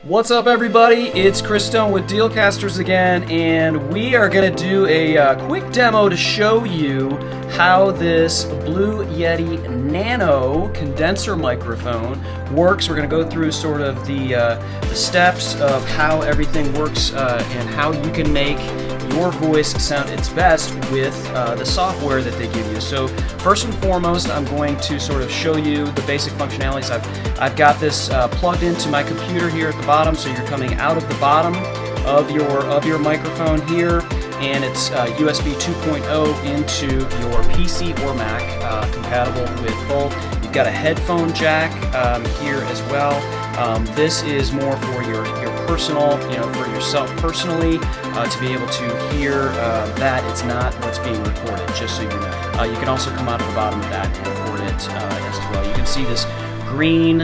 What's up, everybody? It's Chris Stone with Dealcasters again, and we are going to do a quick demo to show you how this Blue Yeti Nano condenser microphone works. We're going to go through sort of the steps of how everything works and how you can make your voice sound its best with the software that they give you. So first and foremost, I'm going to sort of show you the basic functionalities. I've got this plugged into my computer here at the bottom, so you're coming out of the bottom of your microphone here, and it's USB 2.0 into your PC or Mac, compatible with both. You've got a headphone jack here as well. This is more for your personal, for yourself personally, to be able to hear that it's not what's being recorded, just so you know. You can also come out of the bottom of that and record it as well. You can see this green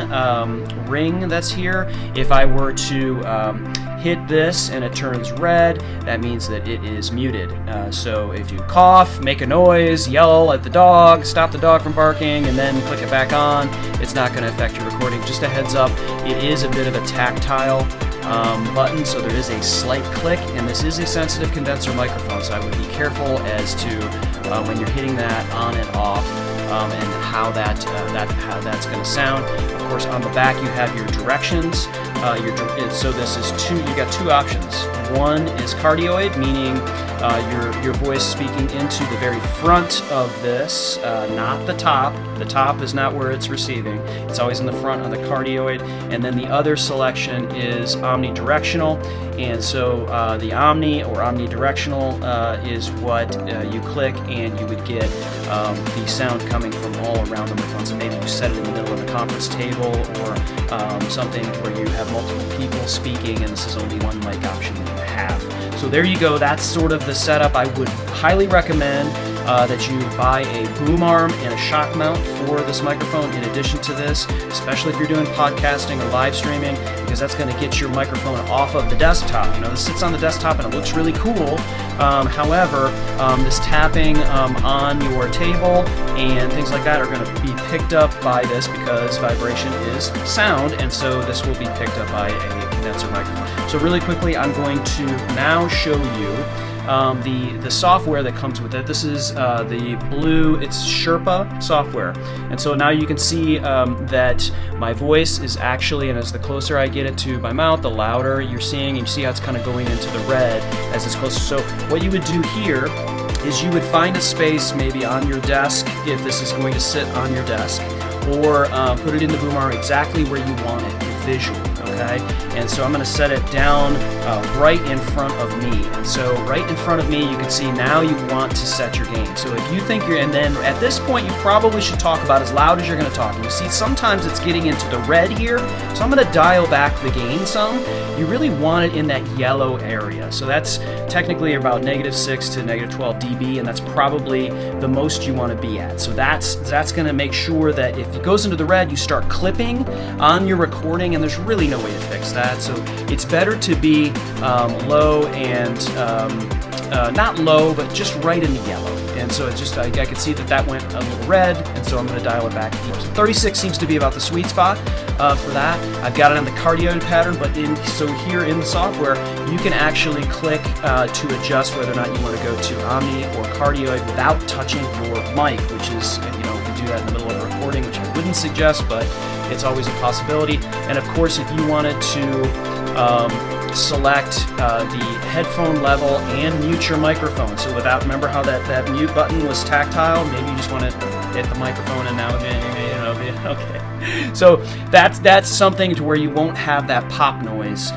ring that's here. If I were to hit this and it turns red, that means that it is muted. So if you cough, make a noise, yell at the dog, stop the dog from barking, and then click it back on, it's not going to affect your recording. Just a heads up, it is a bit of a tactile button, so there is a slight click, and this is a sensitive condenser microphone, so I would be careful as to when you're hitting that on and off, and how that's going to sound. Of course, on the back you have your directions. So this is you got two options. One is cardioid, meaning your voice speaking into the very front of this, not the top. The top is not where it's receiving. It's always in the front of the cardioid. And then the other selection is omnidirectional. And so the omni or omnidirectional is what you click, and you would get the sound coming from all around the microphone. So maybe you set it in the middle of the conference table, or something where you have multiple people speaking and this is only one mic option that you have. So there you go. That's sort of the setup. I would highly recommend that you buy a boom arm and a shock mount for this microphone in addition to this, especially if you're doing podcasting or live streaming, because that's going to get your microphone off of the desktop. This sits on the desktop and it looks really cool. However, this tapping on your table and things like that are going to be picked up by this, because vibration is sound, and so this will be picked up by a condenser microphone. So really quickly, I'm going to now show you the software that comes with it. This is it's Sherpa software, and so now you can see that my voice is actually, and as the closer I get it to my mouth, the louder you're seeing, and you see how it's kind of going into the red as it's closer. So what you would do here is you would find a space maybe on your desk, if this is going to sit on your desk, or put it in the boom arm exactly where you want it visually. Okay, and so I'm going to set it down right in front of me. And so right in front of me, you can see now you want to set your gain. So if you think and then at this point, you probably should talk about as loud as you're going to talk. And you see sometimes it's getting into the red here, so I'm going to dial back the gain some. You really want it in that yellow area. So that's technically about -6 to -12 dB, and that's probably the most you want to be at. So that's going to make sure that if it goes into the red, you start clipping on your recording, and there's really no way to fix that. So it's better to be low and not low, but just right in the yellow. And so it's just I could see that went a little red, and so I'm going to dial it back. So 36 seems to be about the sweet spot for that. I've got it on the cardioid pattern, but so here in the software, you can actually click to adjust whether or not you want to go to omni or cardioid without touching your mic, which is, you can do that in the middle of a recording, which I wouldn't suggest, but it's always a possibility. And of course, if you wanted to select the headphone level and mute your microphone. So remember how that mute button was tactile? Maybe you just want to hit the microphone and now, okay. So that's something to where you won't have that pop noise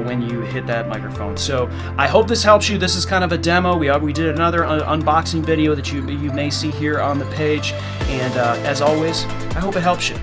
when you hit that microphone. So I hope this helps you. This is kind of a demo. We did another unboxing video that you may see here on the page. And as always, I hope it helps you.